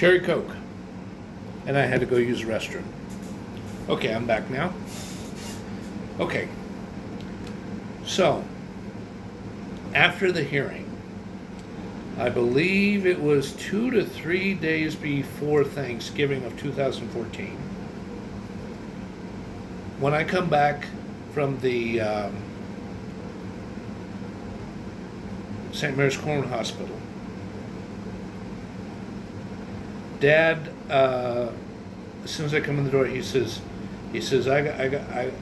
Cherry Coke. And I had to go use the restroom. Okay, I'm back now. Okay. So, after the hearing, I believe it was 2 to 3 days before Thanksgiving of 2014, when I come back from the St. Mary's Corn Hospital, Dad, as soon as I come in the door, he says, I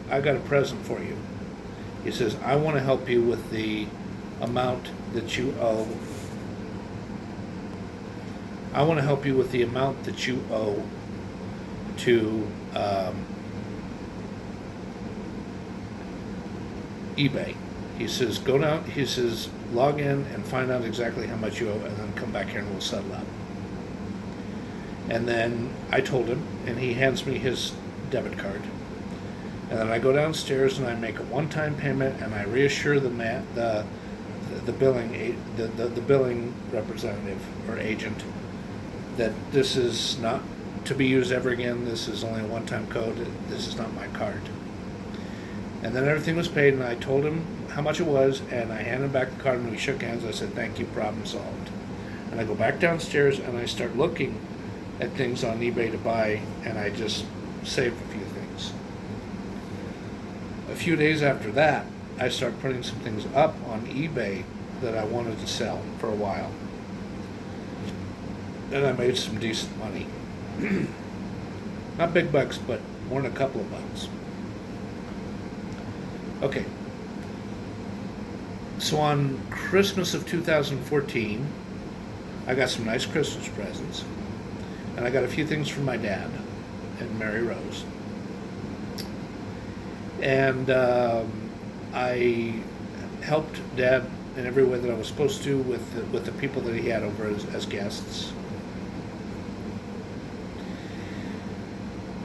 got a present for you. He says, I want to help you with the amount that you owe. I want to help you with the amount that you owe to eBay. He says, go down, he says, log in and find out exactly how much you owe, and then come back here and we'll settle up. And then I told him, and he hands me his debit card. And then I go downstairs and I make a one-time payment, and I reassure the billing representative or agent that this is not to be used ever again. This is only a one-time code. This is not my card. And then everything was paid, and I told him how much it was, and I handed back the card, and we shook hands. I said, thank you, problem solved. And I go back downstairs and I start looking at things on eBay to buy, and I just saved a few things. A few days after that, I start putting some things up on eBay that I wanted to sell for a while. And I made some decent money. Not big bucks, but more than a couple of bucks. Okay. So on Christmas of 2014, I got some nice Christmas presents. And I got a few things from my dad and Mary Rose. And I helped Dad in every way that I was supposed to with the people that he had over as guests.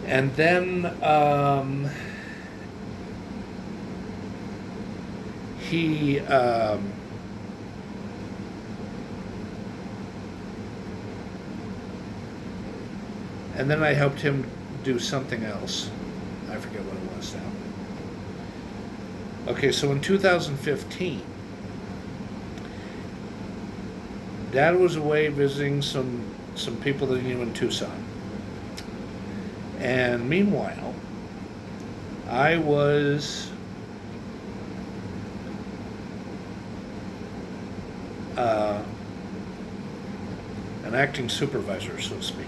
And then he and then I helped him do something else. I forget what it was now. Okay, so in 2015, Dad was away visiting some people that he knew in Tucson. And meanwhile, I was an acting supervisor, so to speak.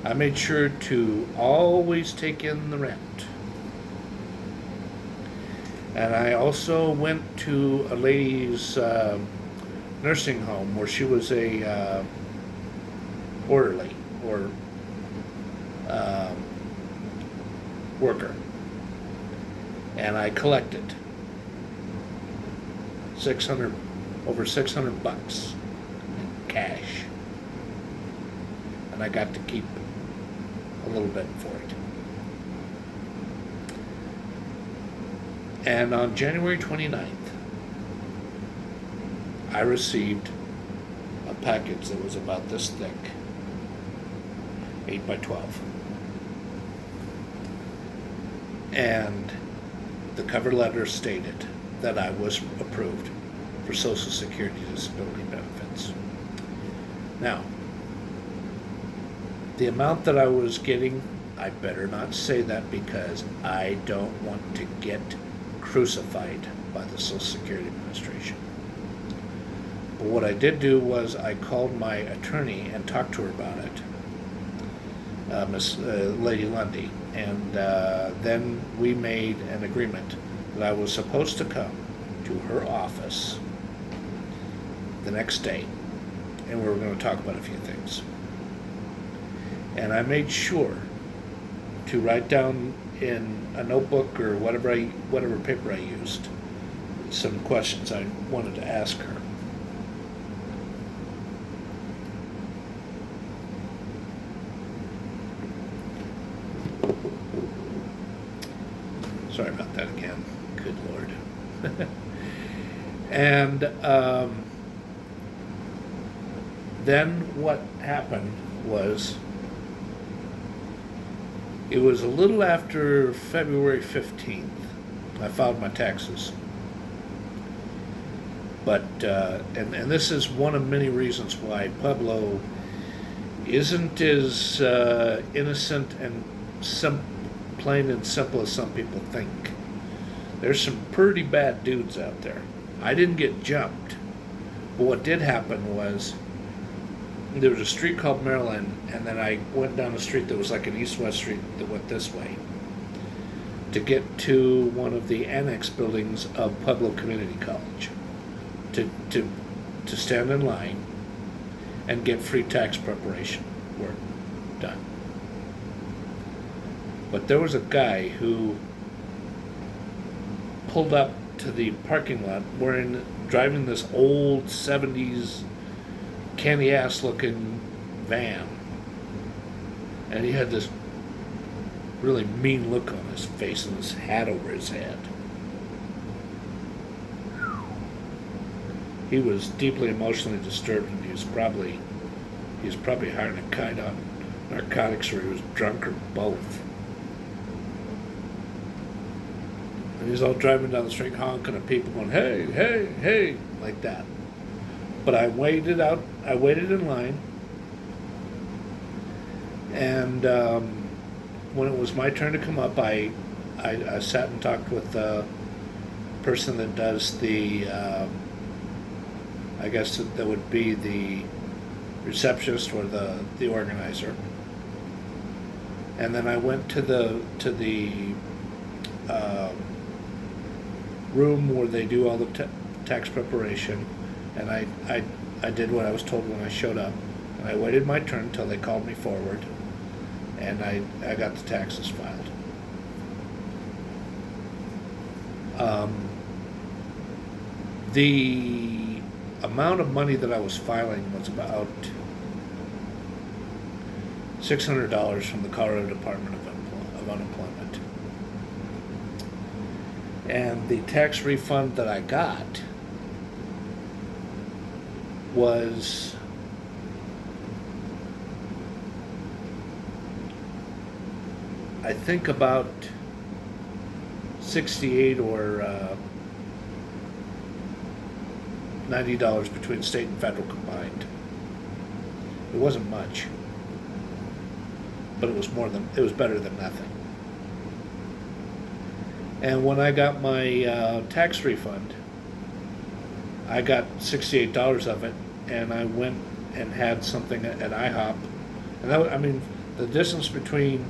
I made sure to always take in the rent. And I also went to a lady's nursing home where she was a orderly or worker. And I collected over 600 bucks in cash. And I got to keep a little bit for it. And on January 29th, I received a package that was about this thick, 8 by 12. And the cover letter stated that I was approved for Social Security disability benefits. Now, the amount that I was getting, I better not say that because I don't want to get crucified by the Social Security Administration. But what I did do was I called my attorney and talked to her about it, Miss Lady Lundy, and then we made an agreement that I was supposed to come to her office the next day, and we were going to talk about a few things. And I made sure to write down in a notebook or whatever paper I used some questions I wanted to ask her. Sorry about that again. Good Lord. Then what happened was, it was a little after February 15th. I filed my taxes. But, and this is one of many reasons why Pueblo isn't as innocent and plain and simple as some people think. There's some pretty bad dudes out there. I didn't get jumped, but what did happen was, there was a street called Maryland, and then I went down a street that was like an east-west street that went this way to get to one of the annex buildings of Pueblo Community College to stand in line and get free tax preparation work done. But there was a guy who pulled up to the parking lot driving this old 70s candy-ass looking van, and he had this really mean look on his face and his hat over his head. He was deeply emotionally disturbed, and he was probably hiring a kite on narcotics, or he was drunk, or both. And he's all driving down the street honking at people going, hey, hey, hey, like that. But I waited in line, and when it was my turn to come up, I sat and talked with the person that does the, I guess that would be the receptionist or the organizer. And then I went to the room where they do all the tax preparation, and I did what I was told when I showed up, and I waited my turn until they called me forward, and I got the taxes filed. The amount of money that I was filing was about $600 from the Colorado Department of Unemployment. And the tax refund that I got was I think about $68 or $90 between state and federal combined. It wasn't much, but it was better than nothing. And when I got my tax refund, I got $68 of it, and I went and had something at IHOP. And the distance between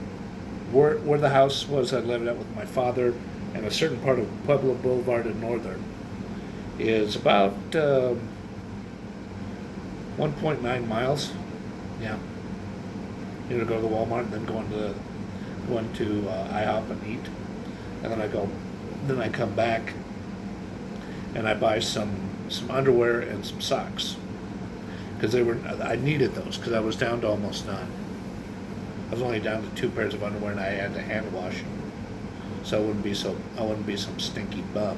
where the house was I lived at with my father and a certain part of Pueblo Boulevard in Northern is about 1.9 miles. Yeah. You know, go to the Walmart and then go into IHOP and eat. And then I come back and I buy some underwear and some socks, because I needed those because I was down to almost none. I was only down to 2 pairs of underwear, and I had to hand wash them, so I wouldn't be some stinky bum.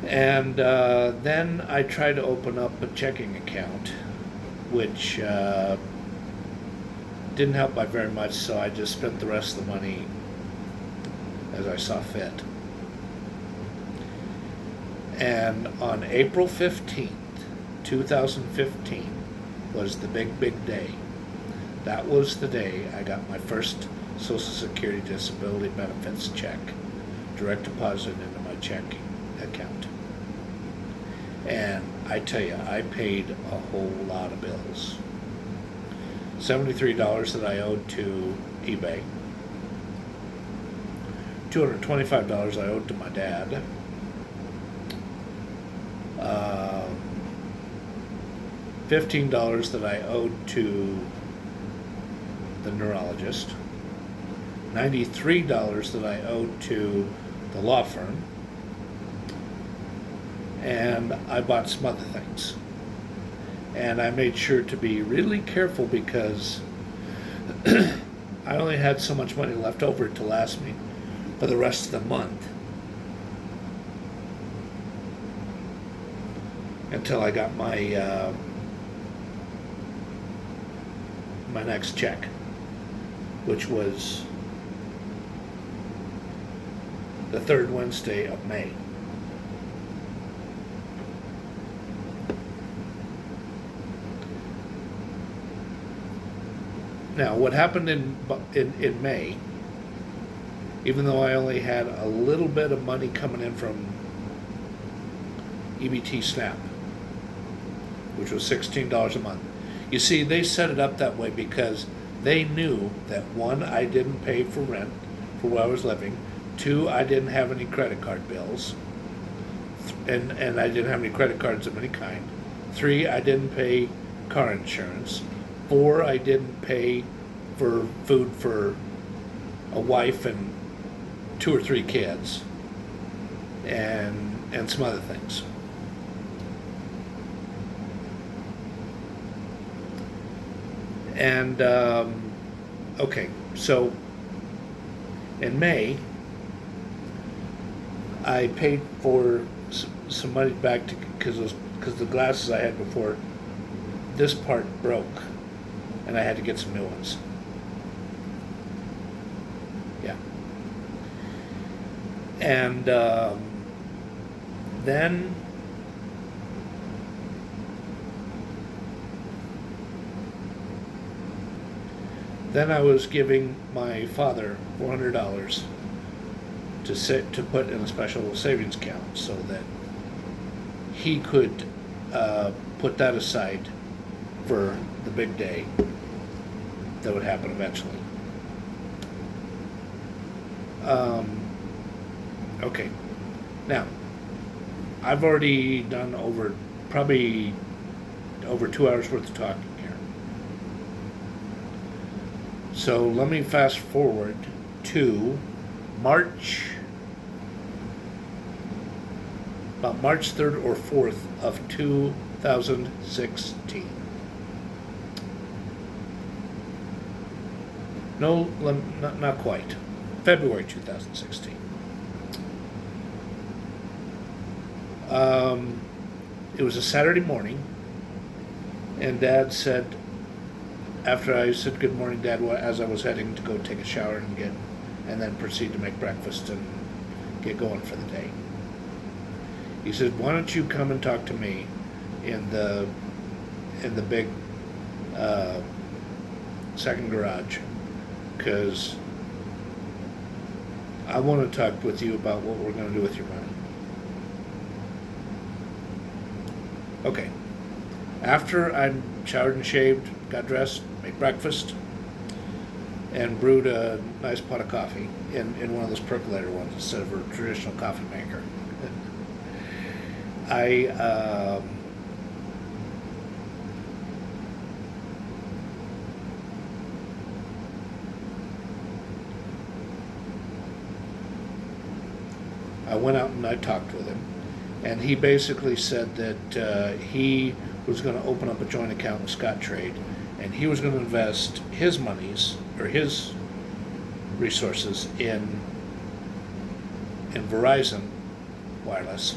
And then I tried to open up a checking account, which didn't help by very much, so I just spent the rest of the money as I saw fit. And on April 15th, 2015, was the big day. That was the day I got my first Social Security Disability Benefits check, direct deposited into my checking account. And I tell you, I paid a whole lot of bills. $73 that I owed to eBay. $225 I owed to my dad. $15 that I owed to the neurologist. $93 that I owed to the law firm. And I bought some other things. And I made sure to be really careful because I only had so much money left over to last me for the rest of the month. until I got my my next check, which was the third Wednesday of May. Now, what happened in May, even though I only had a little bit of money coming in from EBT SNAP, which was $16 a month. You see, they set it up that way because they knew that, one, I didn't pay for rent for where I was living. Two, I didn't have any credit card bills, and I didn't have any credit cards of any kind. Three, I didn't pay car insurance. Four, I didn't pay for food for a wife and 2 or 3 kids, and some other things. And okay, so in May, I paid for some money back because the glasses I had before, this part broke, and I had to get some new ones. Yeah. And then I was giving my father $400 to put in a special savings account so that he could put that aside for the big day that would happen eventually. Okay, now I've already done probably over 2 hours worth of talking here. So let me fast forward to about March 3rd or 4th of 2016. No, not quite. February 2016. It was a Saturday morning, and Dad said, after I said good morning, Dad, as I was heading to go take a shower and then proceed to make breakfast and get going for the day, he said, "Why don't you come and talk to me in the big second garage, because I want to talk with you about what we're going to do with your money." Okay. After I showered and shaved, got dressed, made breakfast, and brewed a nice pot of coffee in one of those percolator ones instead of a traditional coffee maker, I went out and I talked with him, and he basically said that he was going to open up a joint account with SCOTTRADE, and he was going to invest his monies or his resources in Verizon wireless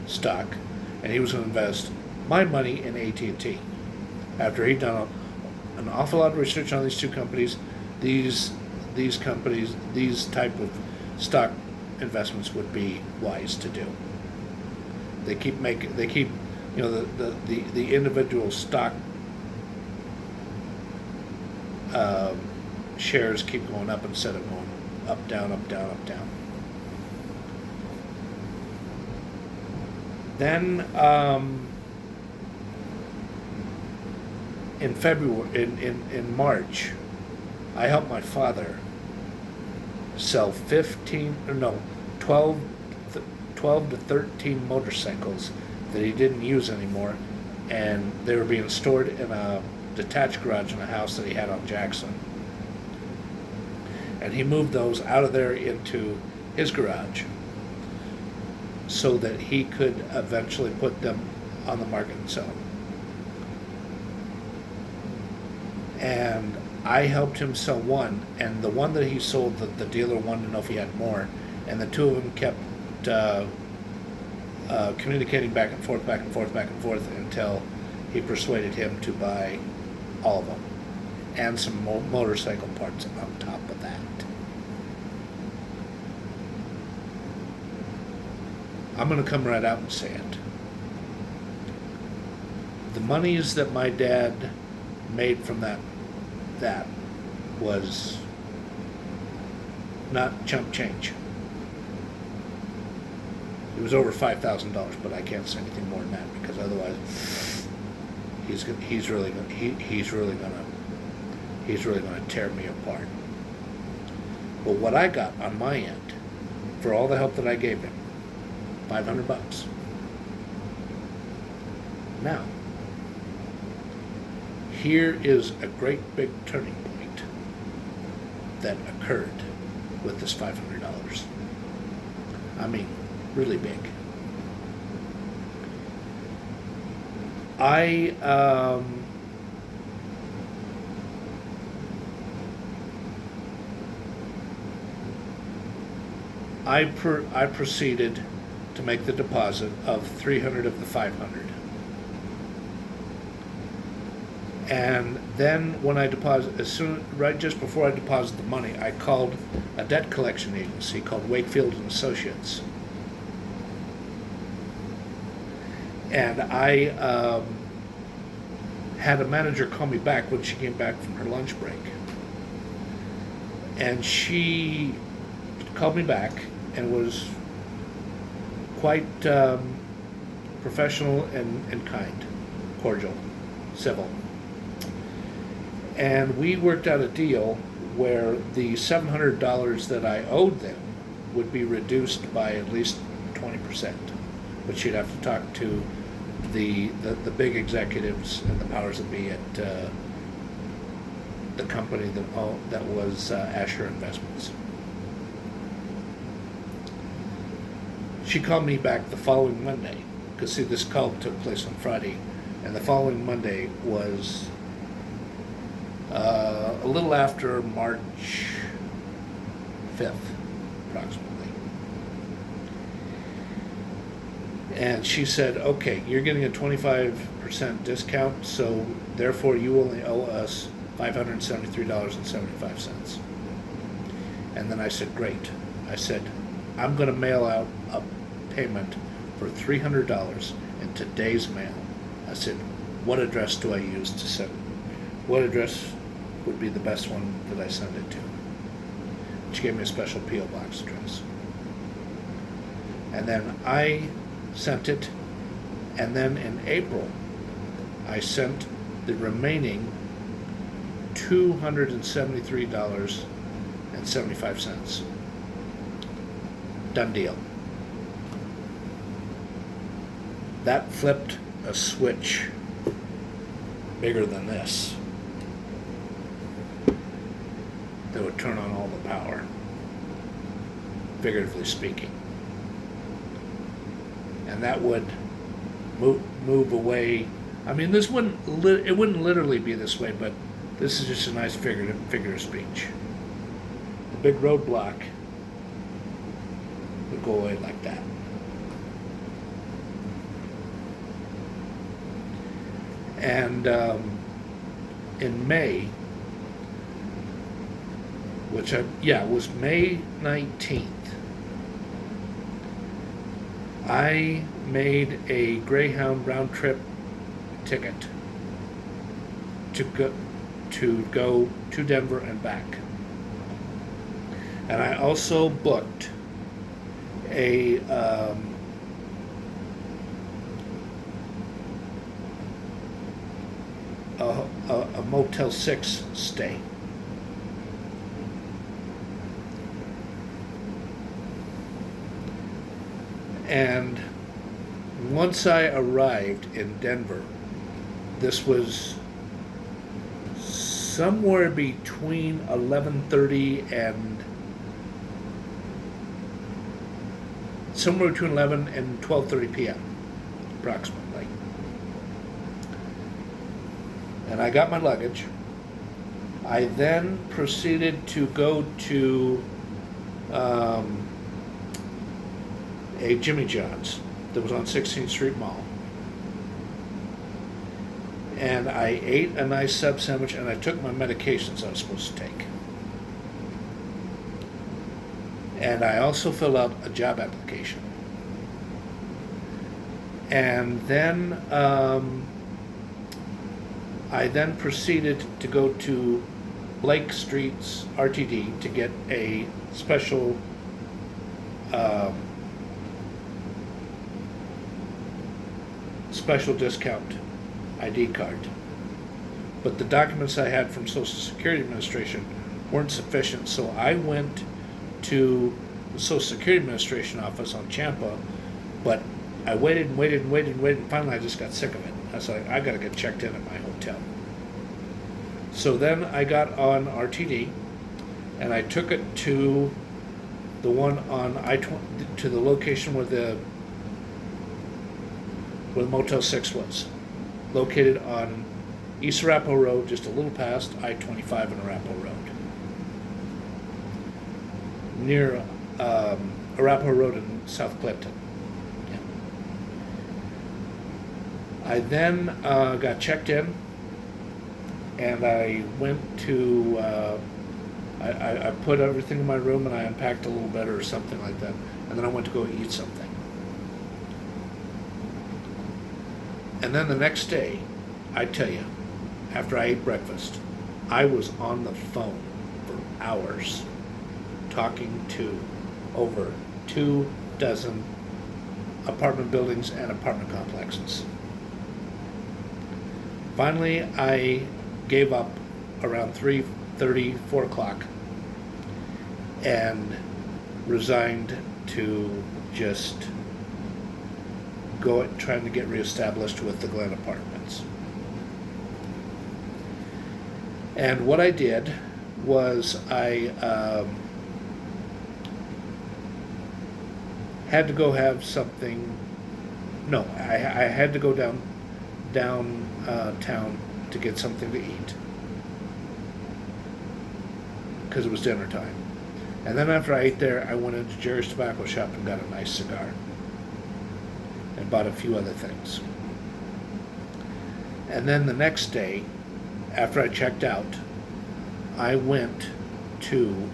stock, and he was going to invest my money in AT&T. After he'd done an awful lot of research on these two companies, these companies, these type of stock investments would be wise to do. They keep, you know, the individual stock shares keep going up instead of going up, down, up, down, up, down. Then in February, in March, I helped my father sell 12 to 13 motorcycles that he didn't use anymore, and they were being stored in a detached garage in a house that he had on Jackson. And he moved those out of there into his garage so that he could eventually put them on the market and sell them. And I helped him sell one, and the one that he sold, the dealer wanted to know if he had more, and the two of them kept communicating back and forth, back and forth, back and forth until he persuaded him to buy all of them and some motorcycle parts on top of that. I'm going to come right out and say it. The monies that my dad made from that was not chump change. It was over $5,000, but I can't say anything more than that because otherwise, he's really gonna tear me apart. But what I got on my end, for all the help that I gave him, $500. Now, here is a great big turning point that occurred with this $500. I mean, really big. I proceeded to make the deposit of 300 of the 500. And then when I right just before I deposited the money, I called a debt collection agency called Wakefield and Associates. And I had a manager call me back when she came back from her lunch break. And she called me back and was quite professional and kind, cordial, civil. And we worked out a deal where the $700 that I owed them would be reduced by at least 20%. But she'd have to talk to the big executives and the powers that be at the company that was Asher Investments. She called me back the following Monday, because see, this call took place on Friday, and the following Monday was a little after March 5th, approximately. And she said, okay, you're getting a 25% discount, so therefore you only owe us $573.75. And then I said, great. I said, I'm going to mail out a payment for $300 in today's mail. I said, what address do I use to send? What address would be the best one that I send it to? She gave me a special P.O. box address. And then I sent it, and then in April, I sent the remaining $273.75. Done deal. That flipped a switch bigger than this that would turn on all the power, figuratively speaking. And that would move away. I mean, this wouldn't literally be this way, but this is just a nice figure of speech. The big roadblock would go away like that. And in May, it was May 19th, I made a Greyhound round trip ticket to go to Denver and back. And I also booked a Motel 6 stay. And once I arrived in Denver, this was somewhere between 11:30 and somewhere between 11 and 12:30 p.m. approximately. And I got my luggage. I then proceeded to go to a Jimmy John's that was on 16th Street Mall. And I ate a nice sub sandwich, and I took my medications I was supposed to take. And I also filled out a job application. And then I then proceeded to go to Blake Street's RTD to get a special special discount ID card. But the documents I had from Social Security Administration weren't sufficient, so I went to the Social Security Administration office on Champa, but I waited and waited and waited and waited, and finally I just got sick of it. I was like, I gotta get checked in at my hotel. So then I got on RTD, and I took it to the one on I-20, to the location where the Motel 6 was, located on East Arapahoe Road, just a little past I-25 and Arapahoe Road, near Arapahoe Road in South Clifton. Yeah. I then got checked in, and I went to, I put everything in my room, and I unpacked a little better or something like that, and then I went to go eat something. And then the next day, I tell you, after I ate breakfast, I was on the phone for hours talking to over 24 apartment buildings and apartment complexes. Finally, I gave up around 3:30, 4 o'clock, and resigned to just go trying to get reestablished with the GLEN apartments. And what I did was I had to go have something. No, I had to go downtown to get something to eat because it was dinner time. And then after I ate there, I went into Jerry's Tobacco Shop and got a nice cigar and bought a few other things. And then the next day, after I checked out, I went to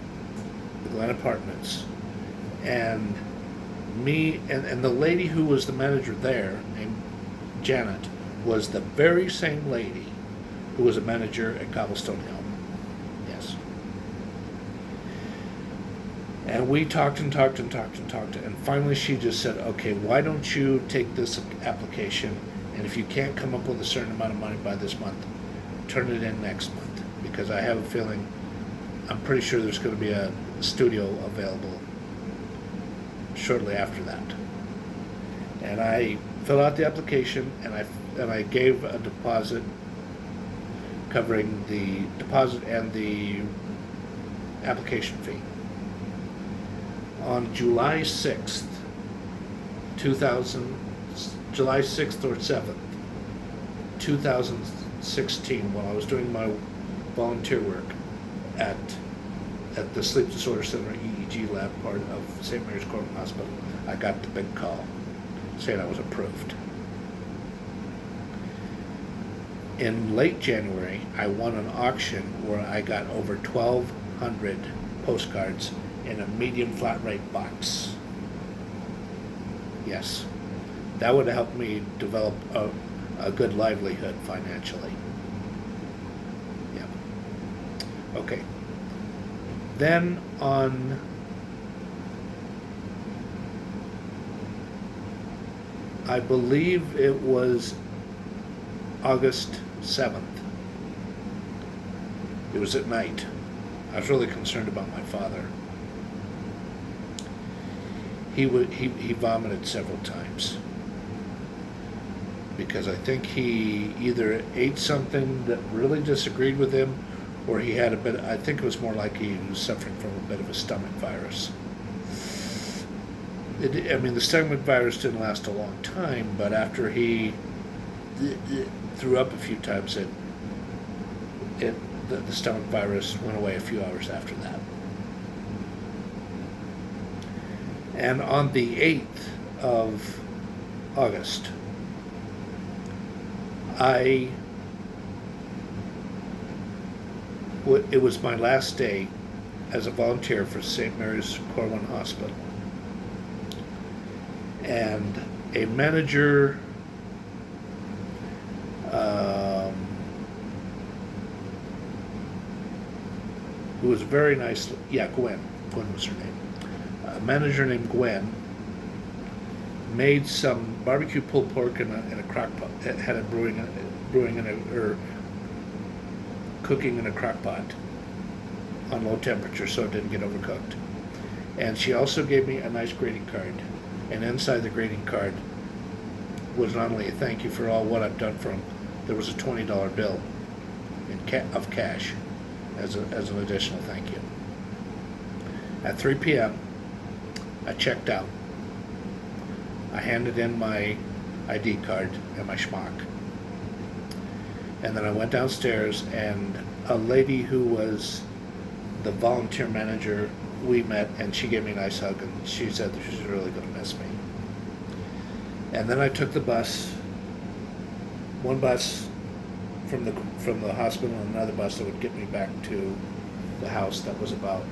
the GLEN Apartments, and me and the lady who was the manager there, named Janet, was the very same lady who was a manager at Cobblestone Hill. Yes. And we talked and talked and talked and talked, and finally she just said, okay, why don't you take this application, and if you can't come up with a certain amount of money by this month, turn it in next month, because I have a feeling, I'm pretty sure there's going to be a studio available shortly after that. And I filled out the application, and I gave a deposit covering the deposit and the application fee. On July 6th, July 6th or 7th, 2016, while I was doing my volunteer work at the Sleep Disorder Center E.E.G lab part of St. Mary's Corbin Hospital, I got the big call saying I was approved. In late January, I won an auction where I got over 1,200 postcards in a medium flat rate box. Yes, that would have helped me develop a good livelihood financially. Yeah. Okay. Then on I believe it was August 7th. It was at night. I was really concerned about my father. He vomited several times because I think he either ate something that really disagreed with him, or he had I think it was more like he was suffering from a bit of a stomach virus. The stomach virus didn't last a long time, but after he threw up a few times, the stomach virus went away a few hours after that. And on the 8th of August, it was my last day as a volunteer for St. Mary's Corwin Hospital. And a manager, who was very nice, Gwen was her name. A manager named Gwen made some barbecue pulled pork in a crock pot, had it cooking in a crock pot on low temperature so it didn't get overcooked. And she also gave me a nice greeting card. And inside the greeting card was not only a thank you for all what I've done for them, there was a $20 bill of cash as an additional thank you. At 3 p.m., I checked out. I handed in my ID card and my schmuck. And then I went downstairs, and a lady who was the volunteer manager, we met, and she gave me a nice hug, and she said that she's really going to miss me. And then I took the bus, one bus from the hospital, and another bus that would get me back to the house. That was about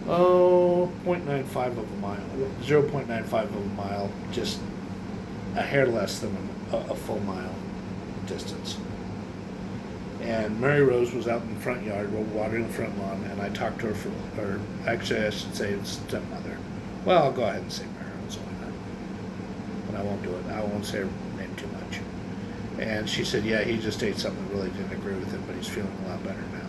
0.95 of a mile, 0.95 of a mile, just a hair less than a full mile distance. And Mary Rose was out in the front yard watering the front lawn, and I talked to her or actually I should say stepmother. Well, I'll go ahead and say Mary Rose, why not? But I won't do it. I won't say her name too much. And she said, yeah, he just ate something that really didn't agree with him, but he's feeling a lot better now.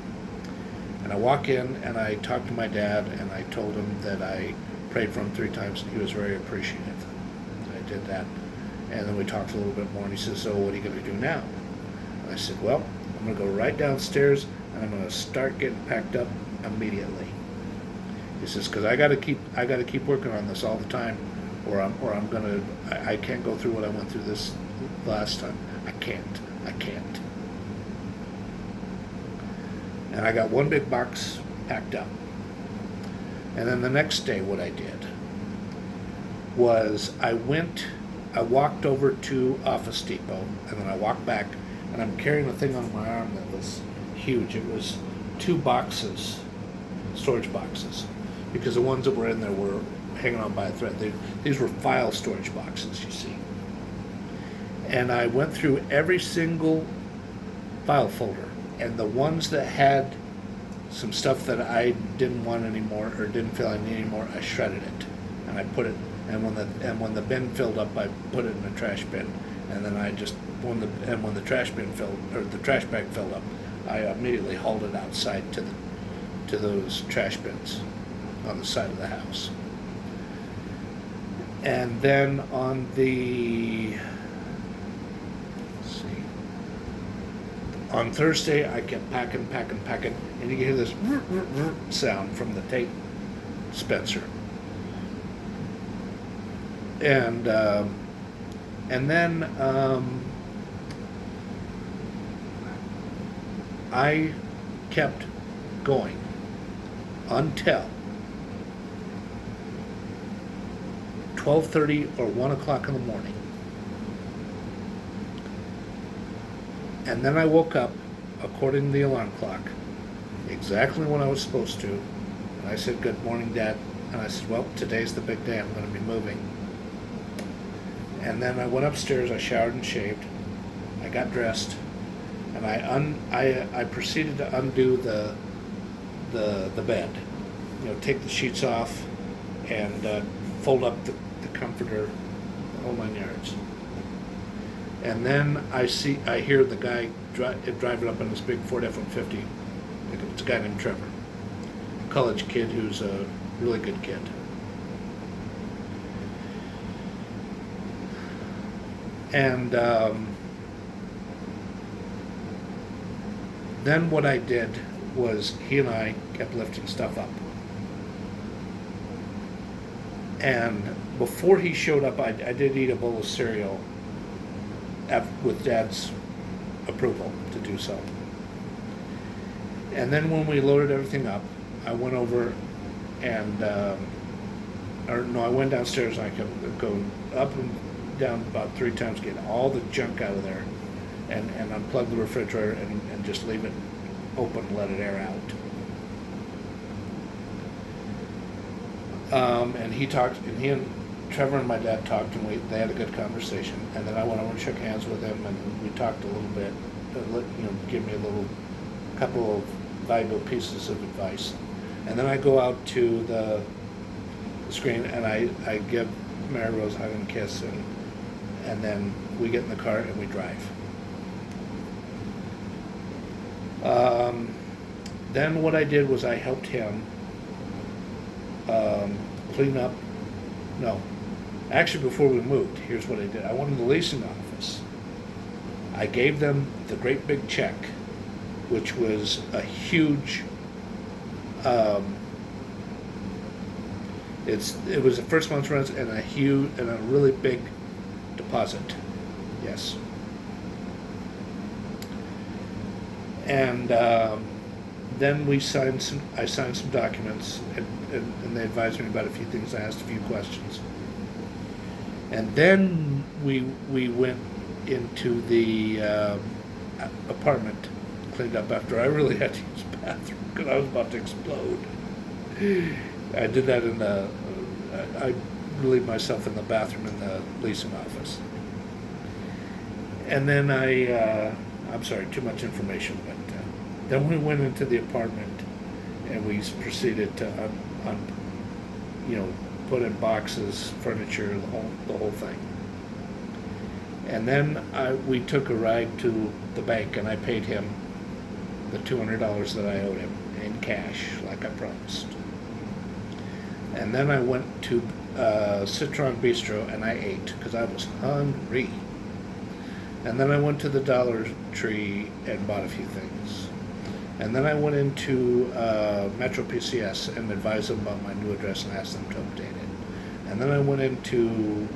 And I walk in, and I talked to my dad, and I told him that I prayed for him 3 times, and he was very appreciative. And I did that. And then we talked a little bit more, and he says, so what are you going to do now? And I said, well, I'm going to go right downstairs, and I'm going to start getting packed up immediately. He says, because I got to keep working on this all the time, or I can't go through what I went through this last time. I can't. And I got one big box packed up. And then the next day, what I did was I walked over to Office Depot, and then I walked back, and I'm carrying a thing on my arm that was huge. It was 2 boxes, storage boxes, because the ones that were in there were hanging on by a thread. These were file storage boxes, you see. And I went through every single file folder, and the ones that had some stuff that I didn't want anymore or didn't feel I needed anymore, I shredded it, and I put it. And when the bin filled up, I put it in the trash bin. And then when the trash bin filled, or the trash bag filled up, I immediately hauled it outside to those trash bins on the side of the house. And then on on Thursday, I kept packing, and you can hear this sound from the tape dispenser. And then I kept going until 12:30 or 1 o'clock in the morning. And then I woke up, according to the alarm clock, exactly when I was supposed to. And I said, good morning, Dad. And I said, well, today's the big day. I'm going to be moving. And then I went upstairs, I showered and shaved. I got dressed. And I proceeded to undo the bed. Take the sheets off and fold up the comforter, the whole 9 yards. And then I hear the guy driving up in this big Ford F-150. It's a guy named Trevor, a college kid who's a really good kid. And then what I did was he and I kept lifting stuff up. And before he showed up, I did eat a bowl of cereal with Dad's approval to do so. And then when we loaded everything up, I went over and or no, I went downstairs and I could go up and down about 3 times, get all the junk out of there, and unplug the refrigerator and just leave it open and let it air out. And he and Trevor and my dad talked, and they had a good conversation. And then I went over and shook hands with him, and we talked a little bit, give me a couple of valuable pieces of advice. And then I go out to the screen and I give Mary Rose a hug and kiss, and then we get in the car and we drive. Then what I did was I helped him clean up. No, actually, before we moved, here's what I did. I went to the leasing office. I gave them the great big check, which was a huge. It was the first month's rent and a really big deposit. Yes. And then I signed some documents, and they advised me about a few things. I asked a few questions, and then we went into the apartment, cleaned up after I really had to use the bathroom because I was about to explode. I did that I relieved myself in the bathroom in the leasing office, and then I'm sorry, too much information, but then we went into the apartment and we proceeded to put in boxes, furniture, the whole thing. And then we took a ride to the bank, and I paid him the $200 that I owed him in cash, like I promised. And then I went to Citron Bistro and I ate because I was hungry. And then I went to the Dollar Tree and bought a few things. And then I went into Metro PCS and advised them about my new address and asked them to update it. And then I went into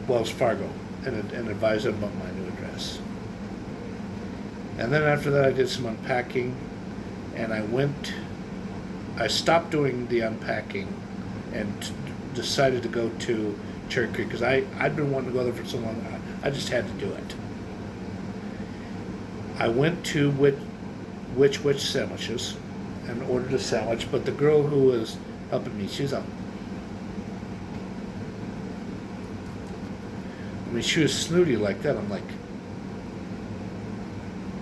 Wells Fargo and advised them about my new address. And then after that I did some unpacking, and I stopped doing the unpacking and decided to go to Cherry Creek because I'd been wanting to go there for so long. I just had to do it. I went to WHICH-WICH sandwiches and ordered a sandwich, but the girl who was helping me, she was snooty like that. I'm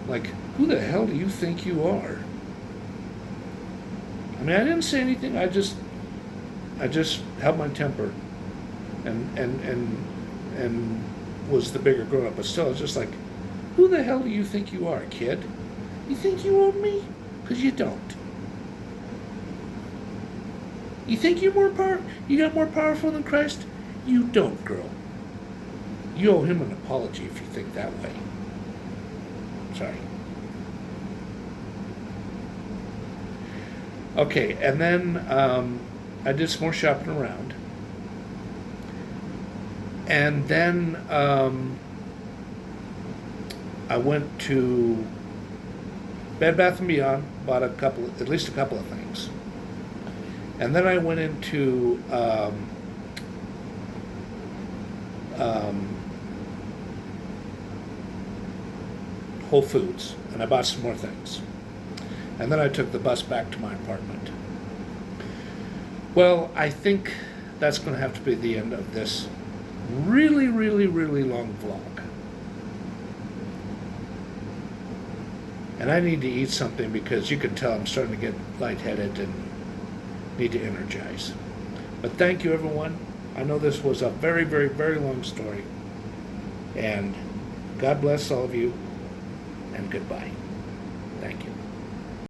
like, who the hell do you think you are? I mean, I didn't say anything. I just held my temper, and was the bigger grown up. But still, it's just like, who the hell do you think you are, kid? You think you own me? Because you don't. You think you got more powerful than Christ? You don't, girl. You owe him an apology if you think that way. Sorry. Okay, and then I did some more shopping around. And then I went to Bed Bath & Beyond, bought at least a couple of things. And then I went into Whole Foods, and I bought some more things. And then I took the bus back to my apartment. Well, I think that's going to have to be the end of this really, really, really long vlog. And I need to eat something because you can tell I'm starting to get lightheaded and need to energize. But thank you, everyone. I know this was a very, very, very long story. And God bless all of you, and goodbye. Thank you.